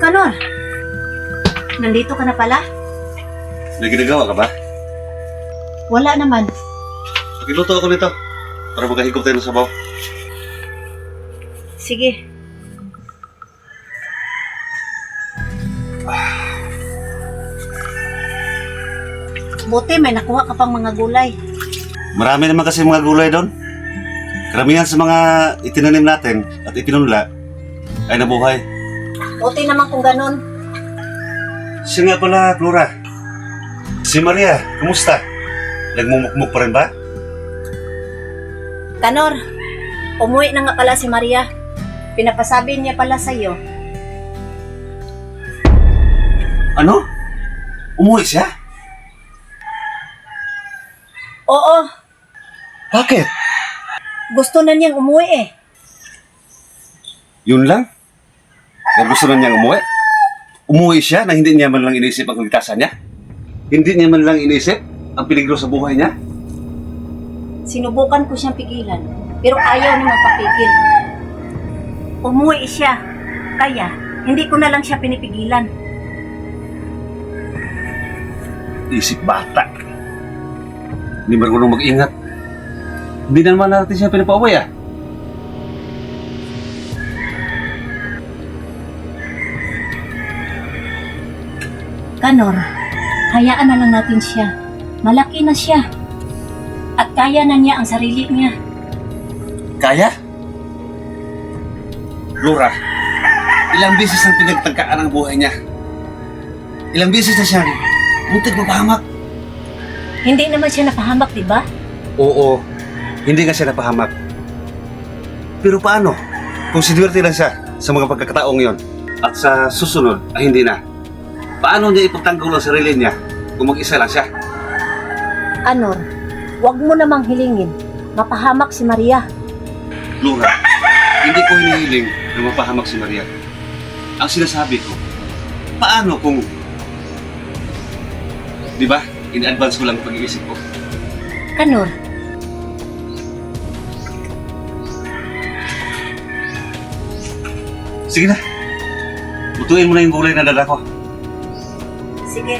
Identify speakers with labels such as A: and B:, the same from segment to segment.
A: Kanor. Nandito ka na pala?
B: May ginagawa ka ba?
A: Wala naman.
B: Pakiluto ako nito para magkahigop tayo ng sabaw.
A: Sige. Buti may nakuha ka pang mga gulay.
B: Marami naman kasi mga gulay doon. Karamihan sa mga itinanim natin at ipinunla ay nabuhay.
A: Buti naman kung ganun.
B: Siya nga pala, Flora. Si Maria, kumusta? Nagmumukmuk pa rin ba?
A: Kanor, umuwi na nga pala si Maria. Pinapasabi niya pala sa'yo.
B: Ano? Umuwi siya?
A: Oo,
B: Bakit?
A: gusto na niyang umuwi eh.
B: Yun lang? Kaya gusto na niyang umuwi? Umuwi siya na hindi niya man lang inisip ang kaligtasan niya? Hindi niya man lang inisip ang peligro sa buhay niya?
A: Sinubukan ko siyang pigilan, pero ayaw niya magpapigil. Umuwi siya, kaya hindi ko na lang siya pinipigilan.
B: Isip bata. Hindi marunong mag-ingat. Hindi na naman natin siya pinapauwi ah.
A: Kanor, hayaan na lang natin siya. Malaki na siya. At kaya na niya ang sarili niya.
B: Kaya? Laura, ilang beses ang pinagtagkaan ang buhay niya. Ilang beses na siyang muntik mapahamak.
A: Hindi naman siya napahamak, di ba?
B: Oo, hindi nga siya napahamak. Pero paano kung sinuwerte lang siya sa mga pagkakataong yon at sa susunod ay hindi na? Paano niya ipagtanggol ang sarili niya kung mag-isa lang siya?
A: Kanor, huwag mo namang hilingin. Mapahamak si Maria.
B: Laura, hindi ko hinihiling na mapahamak si Maria. Ang sinasabi ko, paano kung... Di ba? In-advance ko lang ang pag-iisip ko.
A: Kanor,
B: Sige na. Lutuin mo na yung gulay na dala ko.
A: sige.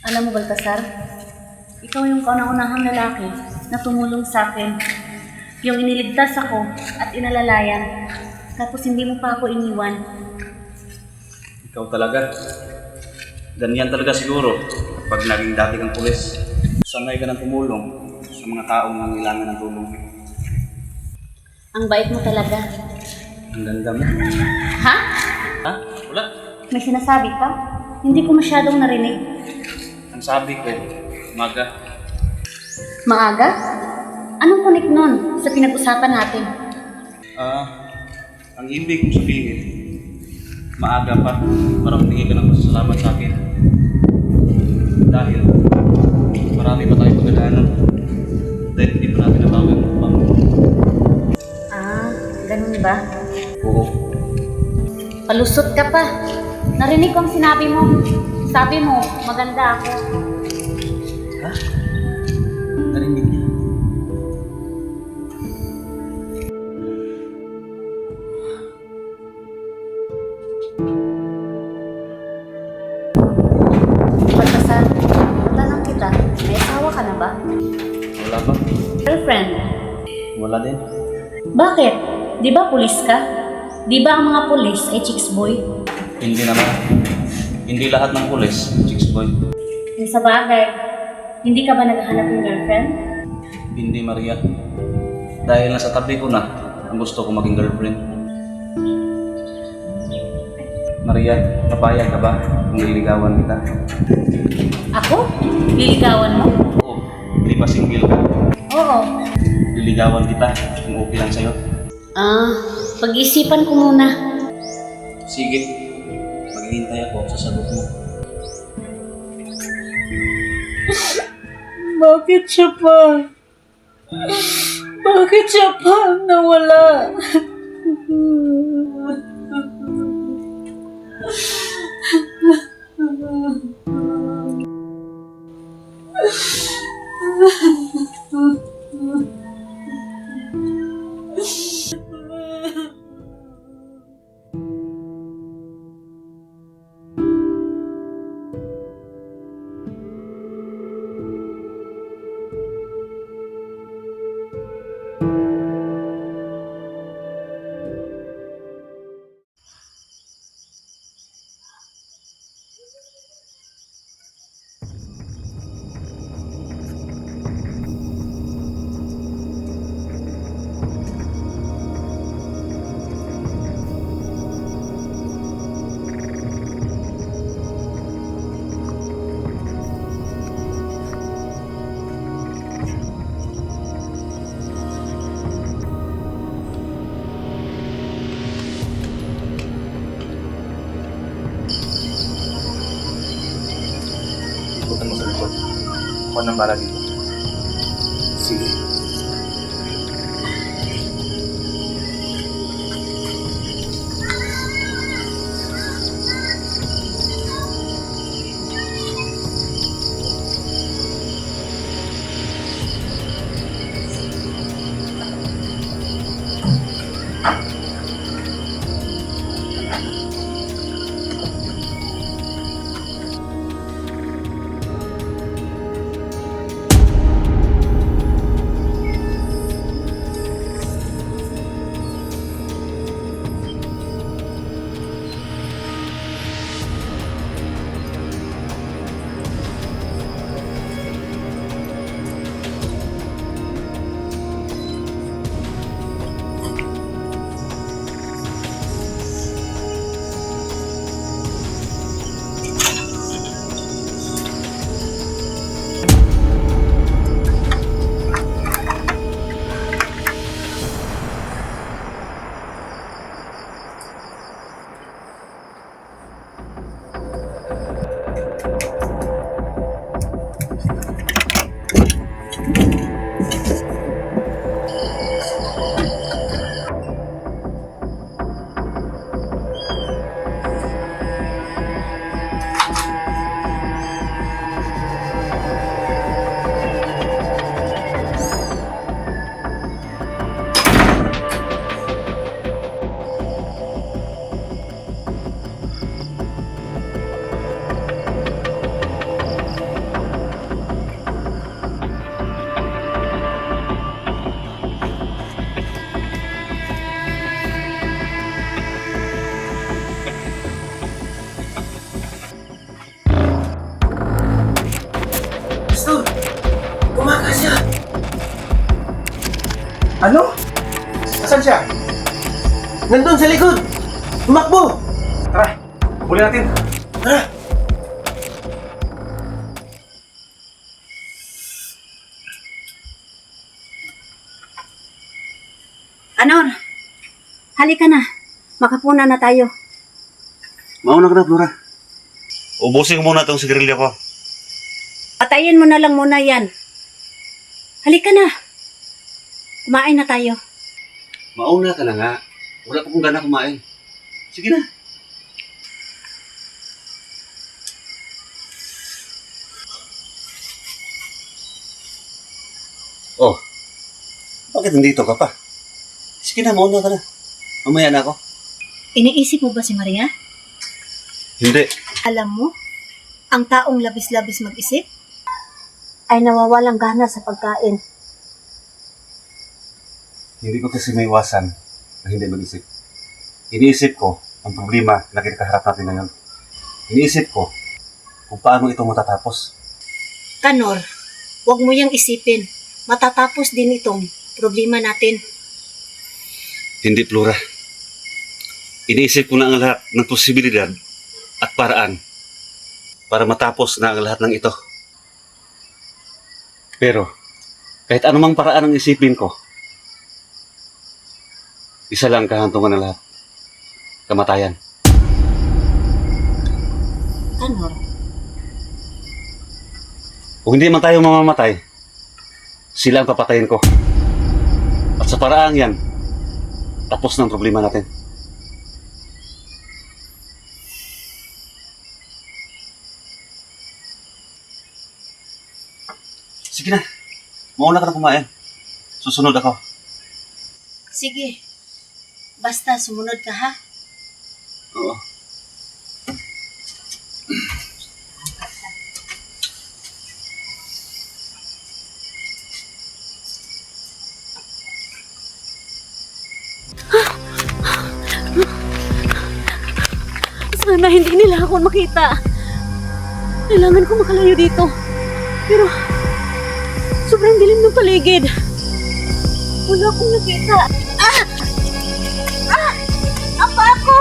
A: Alam mo, Baltasar, ikaw yung kauna-unahang lalaki na tumulong sa akin. Yung iniligtas ako at inalalayan, tapos hindi mo pa ako iniwan.
C: Ikaw talaga. Ganyan talaga siguro kapag naging dati kang pulis. Sanay ka ng tumulong sa mga taong nangailangan ng tulong.
A: Ang bait mo talaga.
C: Ang ganda mo.
A: Ha?
C: Ha? Wala.
A: May sinasabi ka? Hindi ko masyadong narinig.
C: Ang sabi ko, Maga,
A: Maaga? Anong connect nun sa pinag-usapan natin?
C: ang ibig kong sabihin, maaga pa para magbigay ka ng pasasalamat sa akin. Dahil marami pa tayong pagdadaanan dahil hindi pa natin nabawi ang upang.
A: Ah, ganun ba?
C: Oo.
A: Palusot ka pa. Narinig ko ang sinabi mo. Sabi mo, maganda ako.
C: Ha? Narinig niya.
A: Baltasar, matanong kita, may asawa ka na ba?
C: Wala ba?
A: Girlfriend?
C: Wala din.
A: Bakit? Di ba pulis ka? Di ba ang mga pulis ay chicks boy?
C: Hindi naman. Hindi lahat ng pulis, chicks boy.
A: Yung sa bagay, hindi ka ba naghahanap ng girlfriend?
C: Hindi, Maria. Dahil nasa tabi ko na ang gusto ko maging girlfriend. Maria, papayag ka ba kung liligawan kita?
A: Ako? Liligawan mo?
C: Oo, di ba single ka?
A: Oo.
C: Liligawan kita kung okay lang sa'yo.
A: Pag-isipan ko muna.
C: Sige, maghihintay ako sa sagot mo.
A: Bakit siya pa? Bakit siya pa nawala?
C: Ikutan mo sa likod. Ako nang bala dito.
B: Sige.
D: Ano? Asan siya? Nandun sa likod! Tumakbo!
C: Tara, huli natin.
D: Tara!
A: Anor, halika na. Makapuna na tayo.
B: Mauna ka na, Flora. Ubusin ko muna itong sigarilyo ko.
A: Patayin mo na lang muna yan. Halika na. Kumain na tayo.
B: Mauna ka na nga. Wala pa kong gana kumain. Sige na. Oh, bakit nandito ka pa? Sige na, mauna ka na. Mamaya na ako.
E: Iniisip mo ba si Maria?
B: Hindi.
E: Alam mo, ang taong labis-labis mag-isip ay nawawalang gana sa pagkain.
B: Hindi ko kasi may iwasan na hindi mag-isip. Iniisip ko ang problema na kinakaharap natin ngayon. iniisip ko kung paano ito matatapos.
E: Kanor, huwag mo yang isipin. Matatapos din itong problema natin.
B: Hindi, Flora. Iniisip ko na ang lahat ng posibilidad at paraan para matapos na ang lahat ng ito. Pero, kahit anumang paraan ang isipin ko, isa lang kahantungan ng lahat. Kamatayan.
E: Kanor,
B: Kung hindi man tayo mamamatay, sila ang papatayin ko. At sa paraang yan, tapos ng problema natin. Sige na. Mauna ka na kumain. Susunod ako.
E: sige. Basta sumunod ka ha.
B: Oo.
A: Sana hindi nila ako makita. Kailangan ko makalayo dito. Pero, sobrang dilim ng paligid. Wala akong nakita. Ang paa ko!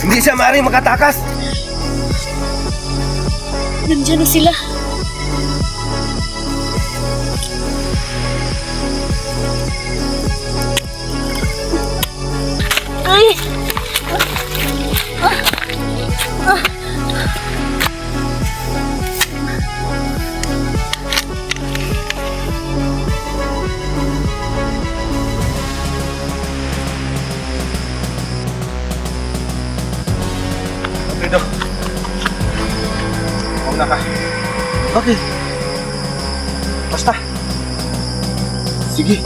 D: Hindi siya maaaring makatakas.
A: Nandiyan na sila. Ay!
D: Alfredo. Mauna ka.
B: Okay.
D: Basta. Sige.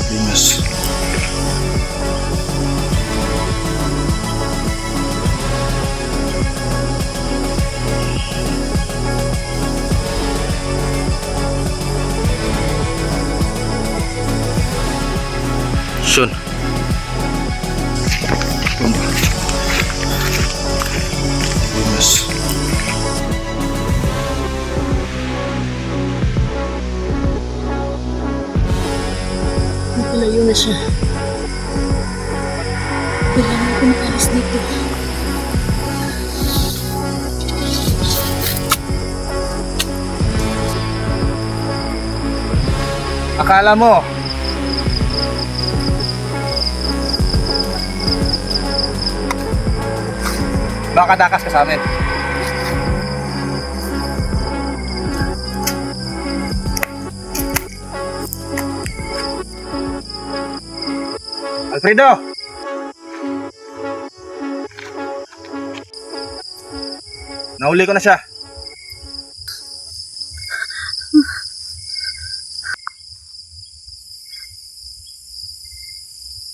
B: Venus.
D: Sean.
B: Venus.
A: Nakalayo na siya. Kailangan ko makalis dito.
D: Akala mo, makatakas ka sa amin. Alfredo! Nahuli ko na siya.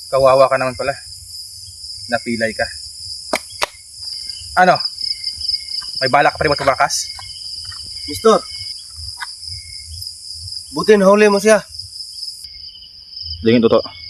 D: Kawawa ka naman pala. Napilay ka. Ano? May balak ka pa rin matubakas?
F: Mister, buti nahuli mo siya.
D: Dingin totoo.